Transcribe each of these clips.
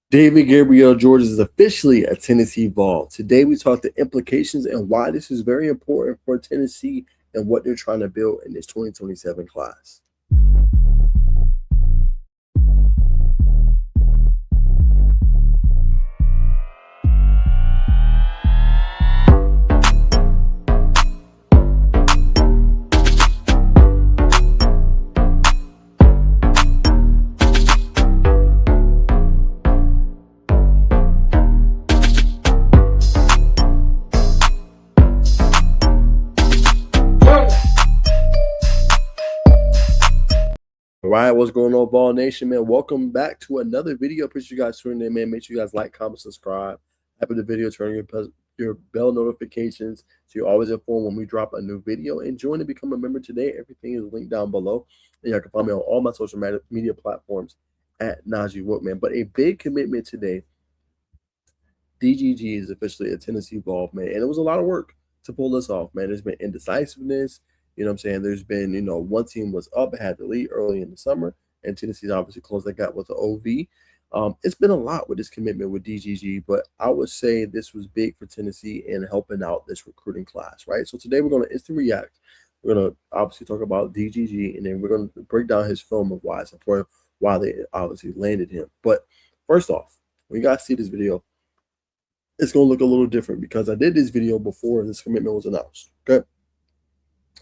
David Gabriel Georges is officially a Tennessee Vol. Today we talk the implications and why this is very important for Tennessee and what they're trying to build in this 2027 class. All right, what's going on, Ball Nation, man? Welcome back to another video. Appreciate you guys tuning in, man. Make sure you guys like, comment, subscribe. Happy the video, turn your bell notifications so you're always informed when we drop a new video. And join to become a member today. Everything is linked down below. And you can find me on all my social media platforms at Najee Woodman. But a big commitment today. DGG is officially a Tennessee Vol, man. And it was a lot of work to pull this off, man. There's been indecisiveness. You know what I'm saying? There's been, one team was up, had the lead early in the summer, and Tennessee's obviously closed that gap with the OV. It's been a lot with this commitment with DGG, but I would say this was big for Tennessee in helping out this recruiting class, right? So today we're going to instant react. We're going to obviously talk about DGG, and then we're going to break down his film of why it's important, why they obviously landed him. But first off, when you guys see this video, it's going to look a little different because I did this video before this commitment was announced, okay?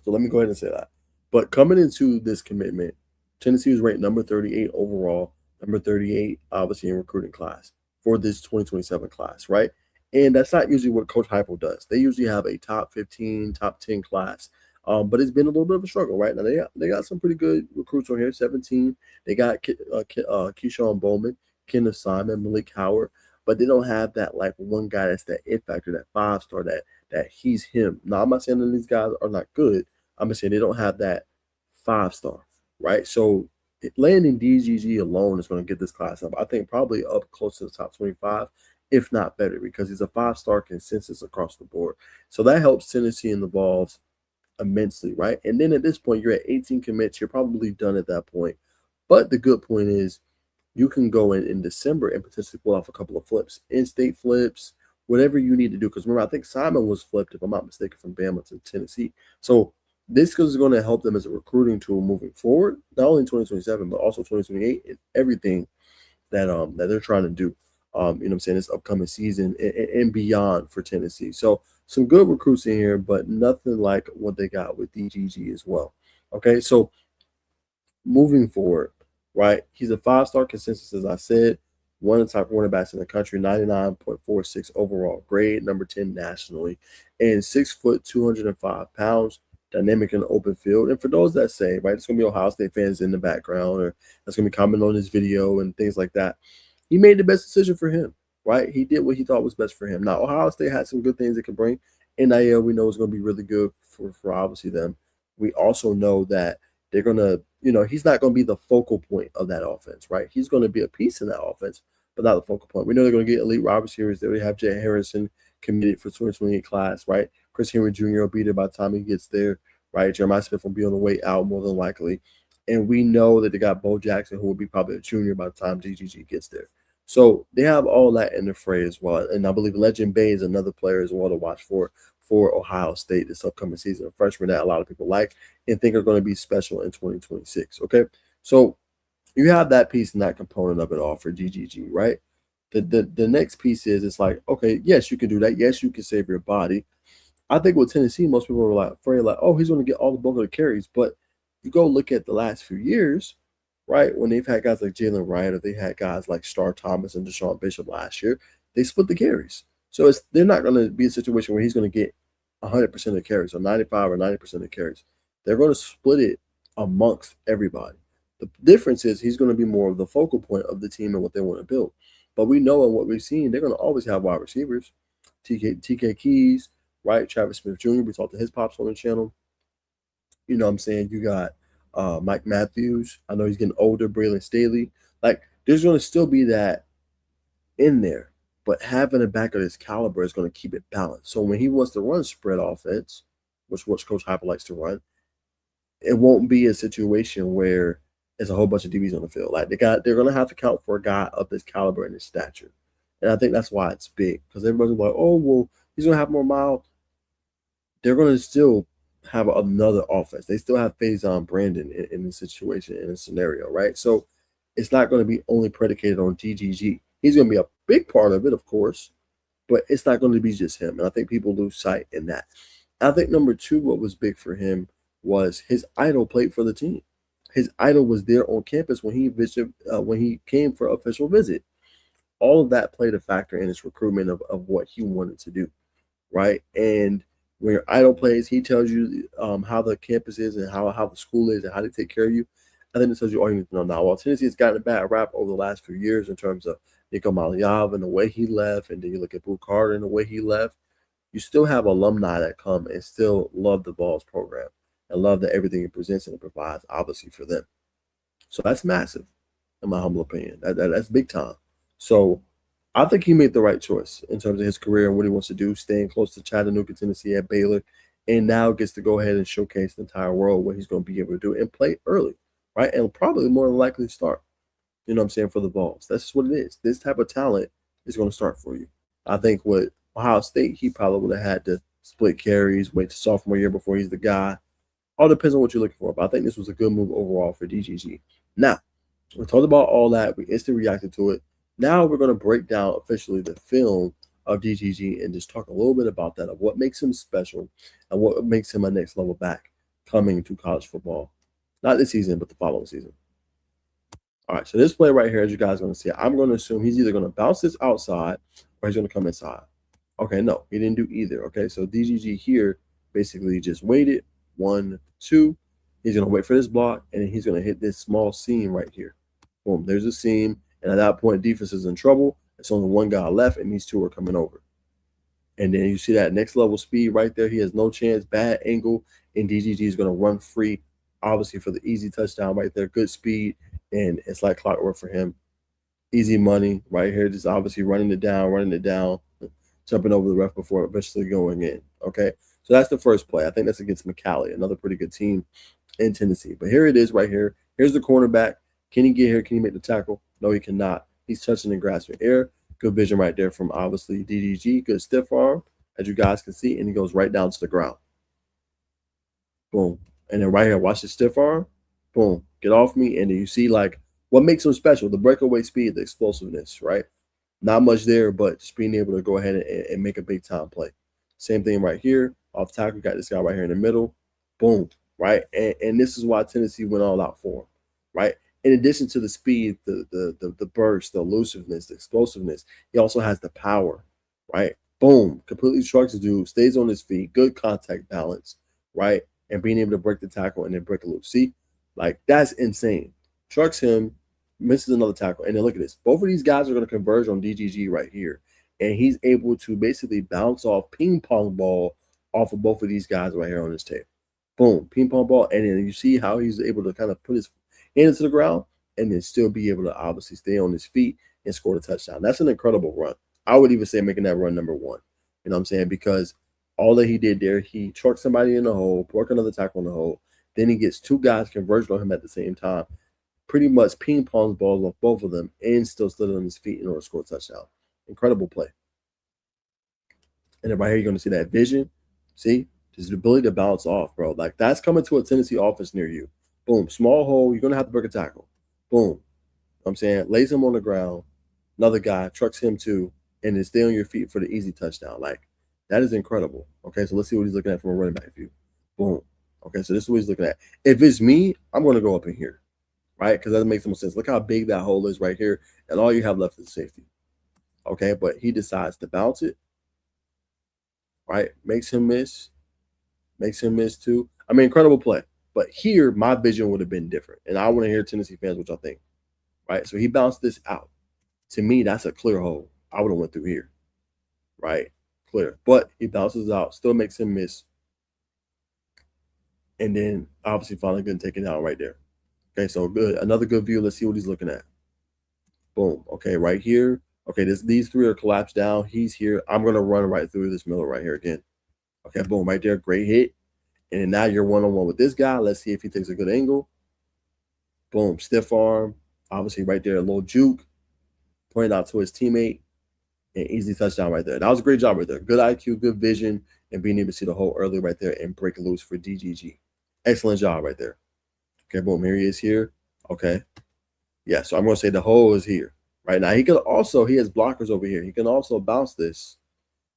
So let me go ahead and say that. But coming into this commitment, Tennessee was ranked number 38 overall, number 38 obviously in recruiting class for this 2027 class, right? And that's not usually what Coach Heupel does. They usually have a top 15, top 10 class. But it's been a little bit of a struggle, right? Now they got some pretty good recruits on here. 17. They got Keyshawn Bowman, Kenneth Simon, Malik Howard, but they don't have that like one guy that's that it factor, that 5-star, that he's him. Now I'm not saying that these guys are not good. I'm just saying they don't have that 5-star, right? So landing DGG alone is going to get this class up. I think probably up close to the top 25, if not better, because he's a 5-star consensus across the board. So that helps Tennessee and the Vols immensely, right? And then at this point, you're at 18 commits. You're probably done at that point. But the good point is you can go in December and potentially pull off a couple of flips, in-state flips, whatever you need to do. Because remember, I think Simon was flipped, if I'm not mistaken, from Bama to Tennessee. So this is going to help them as a recruiting tool moving forward, not only in 2027, but also 2028 and everything that they're trying to do. You know what I'm saying, this upcoming season and beyond for Tennessee. So some good recruits in here, but nothing like what they got with DGG as well. Okay, so moving forward, right? He's a 5-star consensus, as I said, one of the top cornerbacks in the country, 99.46 overall grade, number 10 nationally, and 6 foot, 205 pounds, dynamic in the open field. And for those that say, right, it's going to be Ohio State fans in the background, or that's going to be commenting on this video and things like that. He made the best decision for him, right? He did what he thought was best for him. Now, Ohio State had some good things it can bring. NIL, we know, is going to be really good for obviously them. We also know that they're going to, he's not going to be the focal point of that offense, right? He's going to be a piece in that offense, but not the focal point. We know they're going to get elite wide receivers. They already have Jay Harrison committed for 2028 class, right? Chris Henry Jr. will be there by the time he gets there, right? Jeremiah Smith will be on the way out more than likely. And we know that they got Bo Jackson, who will be probably a junior by the time DGG gets there. So they have all that in the fray as well. And I believe Legend Bay is another player as well to watch for Ohio State this upcoming season. A freshman that a lot of people like and think are going to be special in 2026. Okay. So you have that piece and that component of it all for DGG, right? The next piece is it's like, okay, yes, you can do that. Yes, you can save your body. I think with Tennessee, most people were like afraid, like, oh, he's going to get all the bulk of the carries. But you go look at the last few years, right? When they've had guys like Jalen Wright, or they had guys like Star Thomas and Deshaun Bishop last year, they split the carries. So they're not going to be a situation where he's going to get 100% of the carries or 95 or 90% of the carries. They're going to split it amongst everybody. The difference is he's going to be more of the focal point of the team and what they want to build. But we know and what we've seen, they're going to always have wide receivers. TK Keys, right? Travis Smith Jr., we talked to his pops on the channel. You know what I'm saying? You got Mike Matthews. I know he's getting older. Braylon Staley. Like, there's going to still be that in there. But having a back of this caliber is going to keep it balanced. So when he wants to run spread offense, which Coach Heupel likes to run, it won't be a situation where is a whole bunch of DBs on the field. Like they're gonna have to count for a guy of this caliber and his stature. And I think that's why it's big. Because everybody's like, oh well, he's gonna have more miles. They're gonna still have another offense. They still have Faison Brandon in this situation, in a scenario, right? So it's not going to be only predicated on DGG. He's going to be a big part of it, of course, but it's not going to be just him. And I think people lose sight in that. I think number two, what was big for him was his idol played for the team. His idol was there on campus when he came for official visit. All of that played a factor in his recruitment of what he wanted to do, right? And when your idol plays, he tells you how the campus is and how the school is and how they take care of you. I think it tells you all you need to know now. While Tennessee has gotten a bad rap over the last few years in terms of Nico Maliav and the way he left, and then you look at Boo Carter and the way he left, you still have alumni that come and still love the Vols program and love that everything it presents and it provides, obviously, for them. So that's massive, in my humble opinion. That's big time. So I think he made the right choice in terms of his career and what he wants to do, staying close to Chattanooga, Tennessee at Baylor, and now gets to go ahead and showcase the entire world what he's going to be able to do and play early, right? And probably more than likely start, you know what I'm saying, for the Vols. That's just what it is. This type of talent is going to start for you. I think with Ohio State, he probably would have had to split carries, wait to sophomore year before he's the guy. All depends on what you're looking for, but I think this was a good move overall for DGG. Now, we talked about all that. We instantly reacted to it. Now we're going to break down officially the film of DGG and just talk a little bit about that, of what makes him special and what makes him a next level back coming to college football. Not this season, but the following season. All right, so this play right here, as you guys are going to see, I'm going to assume he's either going to bounce this outside or he's going to come inside. Okay, no, he didn't do either. Okay, so DGG here basically just waited. 1, 2. He's going to wait for this block, and then he's going to hit this small seam right here. Boom, there's a seam. And at that point, defense is in trouble. It's only one guy left, and these two are coming over. And then you see that next level speed right there. He has no chance. Bad angle, and DGG is going to run free, obviously, for the easy touchdown right there. Good speed, and it's like clockwork for him. Easy money right here. Just obviously running it down, jumping over the ref before eventually going in. Okay, so that's the first play. I think that's against McCallie, another pretty good team in Tennessee. But here it is right here. Here's the cornerback. Can he get here? Can he make the tackle? No, he cannot. He's touching and grasping air. Good vision right there from obviously DDG. Good stiff arm, as you guys can see, and he goes right down to the ground. Boom. And then right here, watch the stiff arm. Boom. Get off me. And then you see like what makes him special, the breakaway speed, the explosiveness, right? Not much there, but just being able to go ahead and make a big time play. Same thing right here. Off tackle, got this guy right here in the middle. Boom. Right. And this is why Tennessee went all out for him. Right. In addition to the speed, the burst, the elusiveness, the explosiveness, he also has the power, right? Boom, completely trucks the dude, stays on his feet, good contact balance, right? And being able to break the tackle and then break a loop. See, like that's insane. Trucks him, misses another tackle, and then look at this. Both of these guys are going to converge on DGG right here, and he's able to basically bounce off ping pong ball off of both of these guys right here on this tape. Boom, ping pong ball, and then you see how he's able to kind of put his into the ground and then still be able to obviously stay on his feet and score the touchdown. That's an incredible run. I would even say making that run number one. You know what I'm saying? Because all that he did there, he trucked somebody in the hole, broke another tackle in the hole. Then he gets two guys converged on him at the same time. Pretty much ping pong balls off both of them and still stood on his feet in order to score a touchdown. Incredible play. And then right here, you're going to see that vision. See? His ability to bounce off, bro. Like, that's coming to a Tennessee offense near you. Boom, small hole. You're going to have to break a tackle. Boom. You know what I'm saying? Lays him on the ground. Another guy trucks him too, and then stay on your feet for the easy touchdown. Like, that is incredible. Okay, so let's see what he's looking at from a running back view. Boom. Okay, so this is what he's looking at. If it's me, I'm going to go up in here, right? Because that makes the most sense. Look how big that hole is right here, and all you have left is safety. Okay, but he decides to bounce it, right? Makes him miss too. I mean, incredible play. But here, my vision would have been different. And I want to hear Tennessee fans what y'all think. Right? So he bounced this out. To me, that's a clear hole. I would have went through here. Right? Clear. But he bounces out. Still makes him miss. And then, obviously, finally getting taken out right there. Okay, so good. Another good view. Let's see what he's looking at. Boom. Okay, right here. Okay, these three are collapsed down. He's here. I'm going to run right through this middle right here again. Okay, boom. Right there. Great hit. And now you're one-on-one with this guy. Let's see if he takes a good angle. Boom, stiff arm. Obviously, right there, a little juke. Pointed out to his teammate. And easy touchdown right there. That was a great job right there. Good IQ, good vision, and being able to see the hole early right there and break loose for DGG. Excellent job right there. Okay, boom. Here he is here. Okay. Yeah, so I'm going to say the hole is here. Right now, he has blockers over here. He can also bounce this,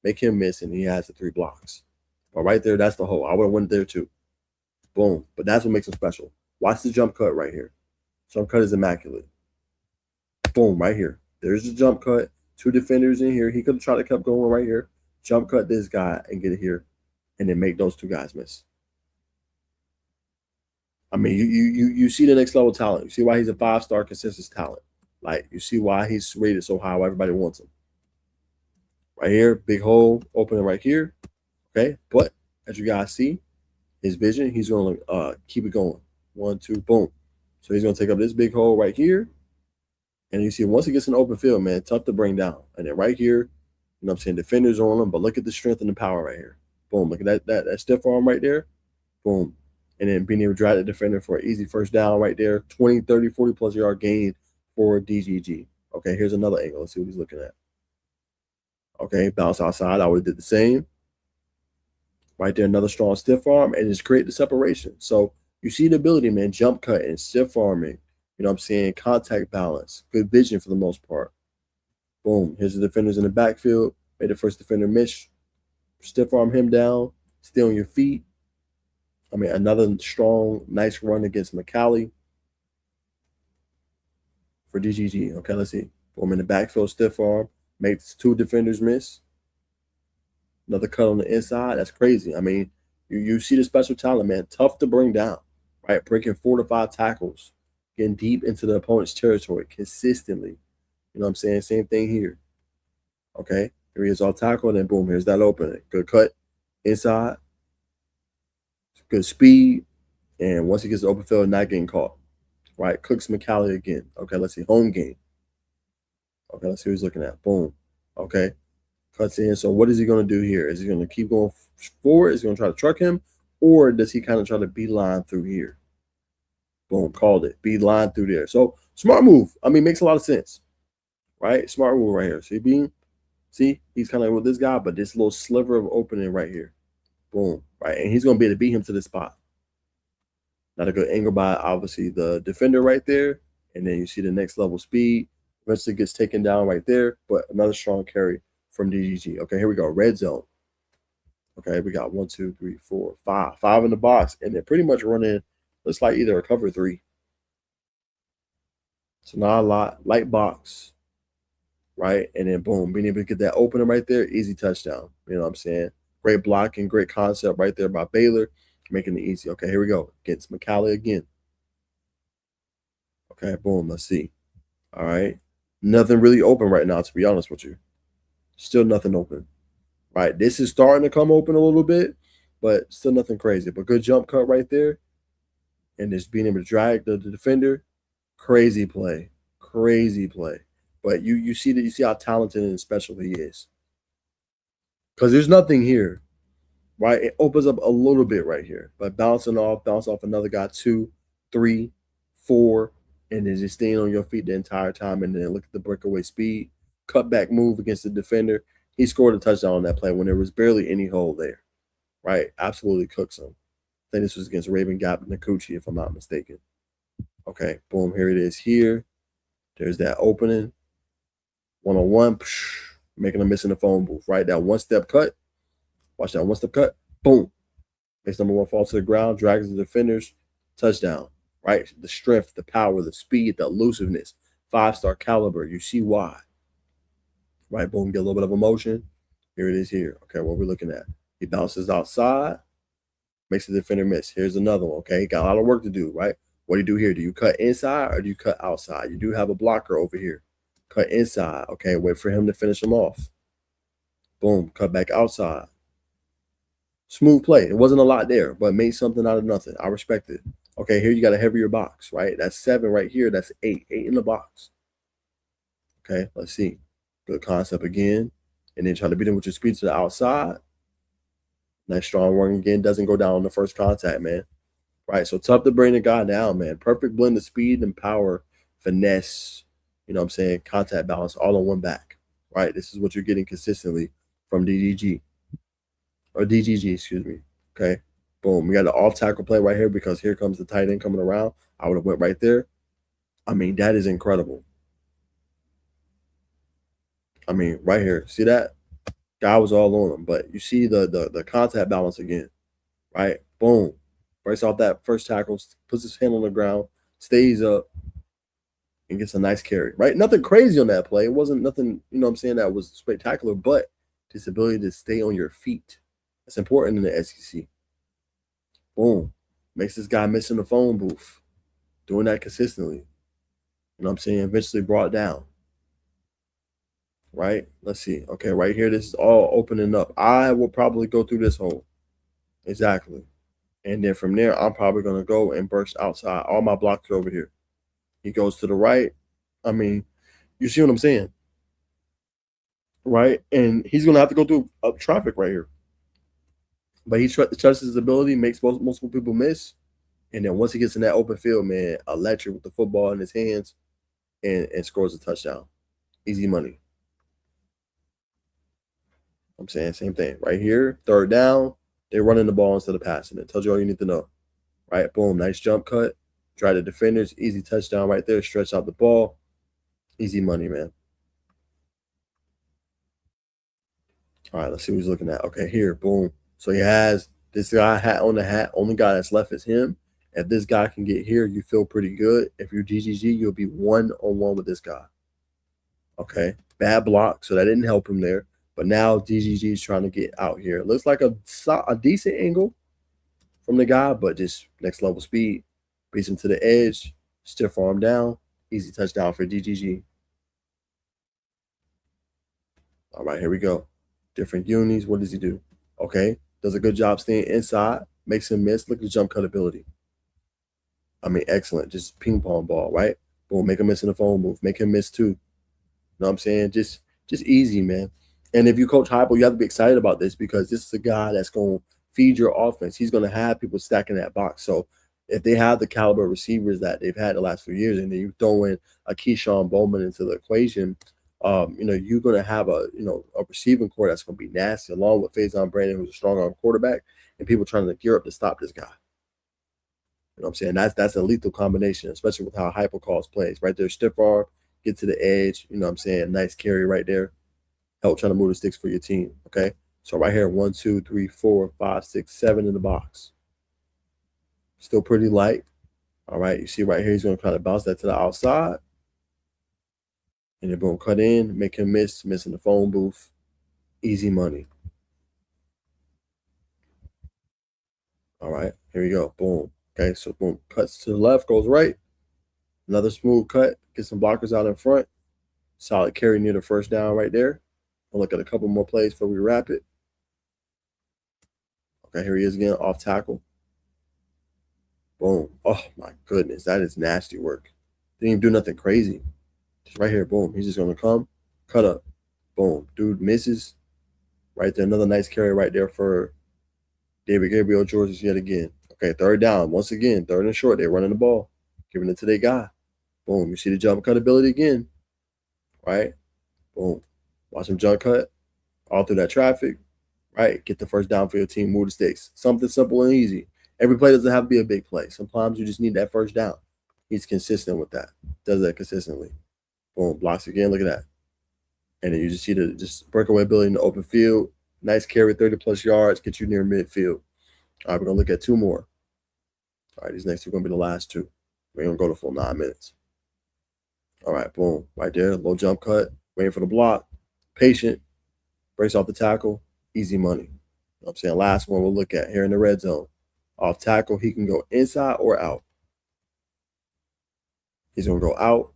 make him miss, and he has the 3 blocks. But right there, that's the hole. I would have went there too. Boom. But that's what makes him special. Watch the jump cut right here. Jump cut is immaculate. Boom, right here. There's the jump cut. 2 defenders in here. He could have tried to keep going right here. Jump cut this guy and get it here. And then make those 2 guys miss. I mean, you see the next level talent. You see why he's a 5-star consensus talent. Like, you see why he's rated so high, why everybody wants him. Right here, big hole, opening right here. Okay, but as you guys see, his vision, he's going to keep it going. 1, 2, boom. So he's going to take up this big hole right here. And you see, once he gets in the open field, man, tough to bring down. And then right here, you know what I'm saying, defenders on him, but look at the strength and the power right here. Boom, look at that stiff arm right there. Boom. And then being able to drive the defender for an easy first down right there. 20, 30, 40-plus yard gain for DGG. Okay, here's another angle. Let's see what he's looking at. Okay, bounce outside. I would have did the same. Right there, another strong stiff arm, and just create the separation. So you see the ability, man, jump cut and stiff arming. You know what I'm saying? Contact balance. Good vision for the most part. Boom. Here's the defenders in the backfield. Made the first defender miss. Stiff arm him down. Stay on your feet. I mean, another strong, nice run against McCallie for DGG. Okay, let's see. Boom, in the backfield, stiff arm. Makes 2 defenders miss. Another cut on the inside. That's crazy. I mean, you see the special talent, man. Tough to bring down, right? Breaking 4 to 5 tackles. Getting deep into the opponent's territory consistently. You know what I'm saying? Same thing here. Okay, here he is all tackled, and then boom, here's that opening. Good cut inside. Good speed. And once he gets to open field, not getting caught. Right, cooks McCallie again. Okay, let's see. Home game. Okay, let's see what he's looking at. Boom. Okay, cuts in. So what is he going to do here? Is he going to keep going forward? Is he going to try to truck him? Or does he kind of try to beeline through here? Boom, called it. Beeline through there. So smart move. I mean, makes a lot of sense. Right? Smart move right here. See, he's kind of with this guy, but this little sliver of opening right here. Boom. Right. And he's going to be able to beat him to the spot. Not a good angle by, obviously, the defender right there. And then you see the next level speed. Eventually gets taken down right there. But another strong carry from DGG. Okay, here we go. Red zone. Okay, we got 1, 2, 3, 4, 5. 5 in the box. And they're pretty much running, looks like either a cover 3. So not a lot. Light box. Right? And then boom. Being able to get that opener right there. Easy touchdown. You know what I'm saying? Great blocking. Great concept right there by Baylor. Making it easy. Okay, here we go. Gets McCallie again. Okay, boom. Let's see. All right. Nothing really open right now, to be honest with you. Still nothing open. Right. This is starting to come open a little bit, but still nothing crazy. But good jump cut right there. And just being able to drag the defender. Crazy play. Crazy play. But you see how talented and special he is. Because there's nothing here. Right? It opens up a little bit right here. But bounce off another guy, 2, 3, 4, and then just staying on your feet the entire time. And then look at the breakaway speed. Cutback move against the defender. He scored a touchdown on that play when there was barely any hole there. Right? Absolutely cooks him. I think this was against Raven Gap Nakuchi, if I'm not mistaken. Okay, boom, here it is here. There's that opening. 1-on-1, making a miss in the phone booth, right? That one-step cut. Watch that one-step cut. Boom. Makes number 1 fall to the ground, drags the defenders. Touchdown, right? The strength, the power, the speed, the elusiveness. 5-star caliber. You see why. Right, boom, get a little bit of emotion. Here it is here. Okay, what we're looking at. He bounces outside. Makes the defender miss. Here's another one, okay? Got a lot of work to do, right? What do you do here? Do you cut inside or do you cut outside? You do have a blocker over here. Cut inside. Okay, wait for him to finish him off. Boom, cut back outside. Smooth play. It wasn't a lot there, but made something out of nothing. I respect it. Okay, here you got a heavier box, right? That's 7 right here. That's 8. 8 in the box. Okay, let's see. Good concept again. And then try to beat him with your speed to the outside. Nice strong run again. Doesn't go down on the first contact, man. right? So tough to bring the guy down, man. Perfect blend of speed and power, finesse, you know what I'm saying, contact balance all on one back, right? This is what you're getting consistently from DDG or DGG, excuse me. Okay. Boom. We got the off tackle play right here because here comes the tight end coming around. I would have went right there. I mean, that is incredible. I mean, right here. See that? Guy was all on him. But you see the contact balance again, right? Boom. Breaks off that first tackle, puts his hand on the ground, stays up, and gets a nice carry, right? Nothing crazy on that play. It wasn't nothing, you know what I'm saying, that was spectacular, but this ability to stay on your feet. That's important in the SEC. Boom. Makes this guy missing the phone booth. Doing that consistently. You know what I'm saying? Eventually brought down. Right? Let's see. Okay, right here, this is all opening up. I will probably go through this hole. Exactly. And then from there, I'm probably going to go and burst outside. All my blocks are over here. He goes to the right. I mean, you see what I'm saying? Right? And he's going to have to go through traffic right here. But he trusts his ability, makes multiple people miss. And then once he gets in that open field, man, electric with the football in his hands and scores a touchdown. Easy money. I'm saying same thing. Right here, third down, they're running the ball instead of passing it. Tells you all you need to know. Right? Boom, nice jump cut. Try the defenders, easy touchdown right there. Stretch out the ball. Easy money, man. All right, let's see what he's looking at. Okay, here, boom. So he has this guy hat on the hat. Only guy that's left is him. If this guy can get here, you feel pretty good. If you're DGG, you'll be one-on-one with this guy. Okay, bad block, so that didn't help him there. But now DGG is trying to get out here. It looks like a decent angle from the guy, but just next level speed. Beats him to the edge, stiff arm down, easy touchdown for DGG. All right, here we go. Different unis. What does he do? Okay, does a good job staying inside, makes him miss. Look at the jump cut ability. I mean, excellent. Just ping pong ball, right? Boom, make him miss in the phone booth. Make him miss too. You know what I'm saying? Just easy, man. And if you coach Heupel, you have to be excited about this because this is a guy that's going to feed your offense. He's going to have people stacking that box. So if they have the caliber of receivers that they've had the last few years, and then you throw in a Keyshawn Bowman into the equation, you're going to have a receiving core that's going to be nasty, along with Faison Brandon, who's a strong arm quarterback, and people trying to gear up to stop this guy. You know what I'm saying? That's a lethal combination, especially with how Heupel calls plays. Right there, stiff arm, get to the edge. You know what I'm saying? Nice carry right there. Help trying to move the sticks for your team. Okay. So right here, 1, 2, 3, 4, 5, 6, 7 in the box. Still pretty light. All right. You see right here, he's going to kind of bounce that to the outside. And then boom, cut in, make him missing the phone booth. Easy money. All right. Here we go. Boom. Okay. So boom, cuts to the left, goes right. Another smooth cut. Get some blockers out in front. Solid carry near the first down right there. We'll look at a couple more plays before we wrap it. Okay, here he is again, off tackle. Boom. Oh, my goodness. That is nasty work. Didn't even do nothing crazy. Just right here, boom. He's just going to come, cut up. Boom. Dude misses. Right there. Another nice carry right there for David Gabriel Georges yet again. Okay, third down. Once again, third and short. They're running the ball. Giving it to their guy. Boom. You see the jump cut ability again. Right? Boom. Watch him jump cut all through that traffic. Right? Get the first down for your team. Move the sticks. Something simple and easy. Every play doesn't have to be a big play. Sometimes you just need that first down. He's consistent with that. Does that consistently. Boom. Blocks again. Look at that. And then you just see the breakaway ability in the open field. Nice carry, 30-plus yards. Get you near midfield. All right, we're going to look at two more. All right, these next two are going to be the last two. We're going to go the full 9 minutes. All right, boom. Right there, low jump cut. Waiting for the block. Patient. Breaks off the tackle. Easy money. You know what I'm saying? Last one we'll look at here in the red zone. Off tackle, he can go inside or out. He's going to go out.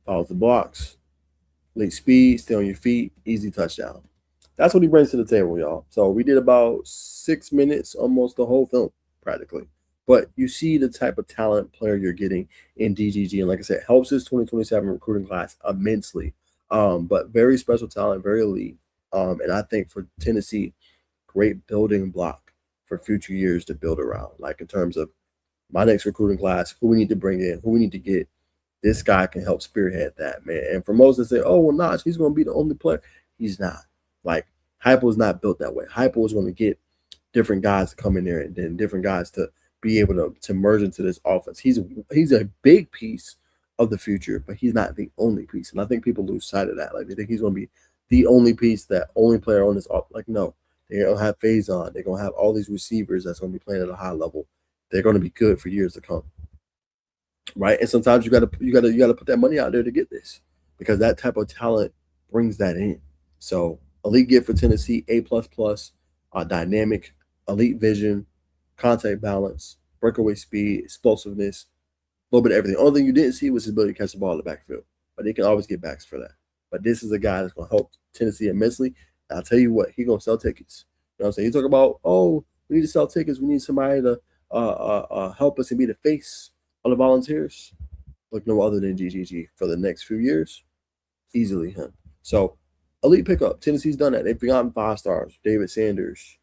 Follows the blocks. Late speed, stay on your feet, easy touchdown. That's what he brings to the table, y'all. So we did about 6 minutes, almost the whole film, practically. But you see the type of talent player you're getting in DGG. And like I said, helps his 2027 recruiting class immensely. But very special talent, very elite. And I think for Tennessee, great building block for future years to build around, like in terms of my next recruiting class, who we need to bring in, who we need to get. This guy can help spearhead that, man. And for most that say, oh, well, Notch, he's going to be the only player. He's not. Like, Heupel is not built that way. Heupel is going to get different guys to come in there and then different guys to be able to merge into this offense. He's a big piece of the future, but he's not the only piece. And I think people lose sight of that. Like, they think he's going to be the only piece, that only player on this offense. Like, no. They're going to have Faison. They're going to have all these receivers that's going to be playing at a high level. They're going to be good for years to come. Right? And sometimes you gotta put that money out there to get this, because that type of talent brings that in. So elite gift for Tennessee, A++, dynamic, elite vision, contact balance, breakaway speed, explosiveness, a little bit of everything. The only thing you didn't see was his ability to catch the ball in the backfield, but he can always get backs for that. But this is a guy that's going to help Tennessee immensely. And I'll tell you what, he's going to sell tickets. You know what I'm saying? You talk about, oh, we need to sell tickets. We need somebody to help us and be the face of the Volunteers. Look no other than GGG for the next few years. Easily him. So, elite pickup. Tennessee's done that. They've gotten 5 stars. David Sanders,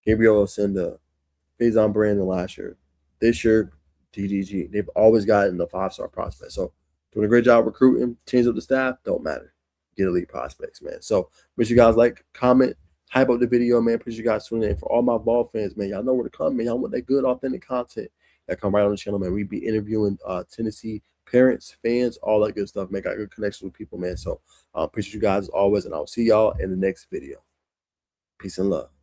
Gabriel Osenda, Faison Brandon last year. This year, GGG. They've always gotten the 5-star prospect. So, doing a great job recruiting. Change up the staff. Don't matter. Get elite prospects, man. So, make sure you guys like, comment, hype up the video, man. Appreciate you guys tuning in. For all my ball fans, man, y'all know where to come, man. Y'all want that good, authentic content that come right on the channel, man. We be interviewing Tennessee parents, fans, all that good stuff, man. Got good connections with people, man. So, appreciate you guys as always, and I'll see y'all in the next video. Peace and love.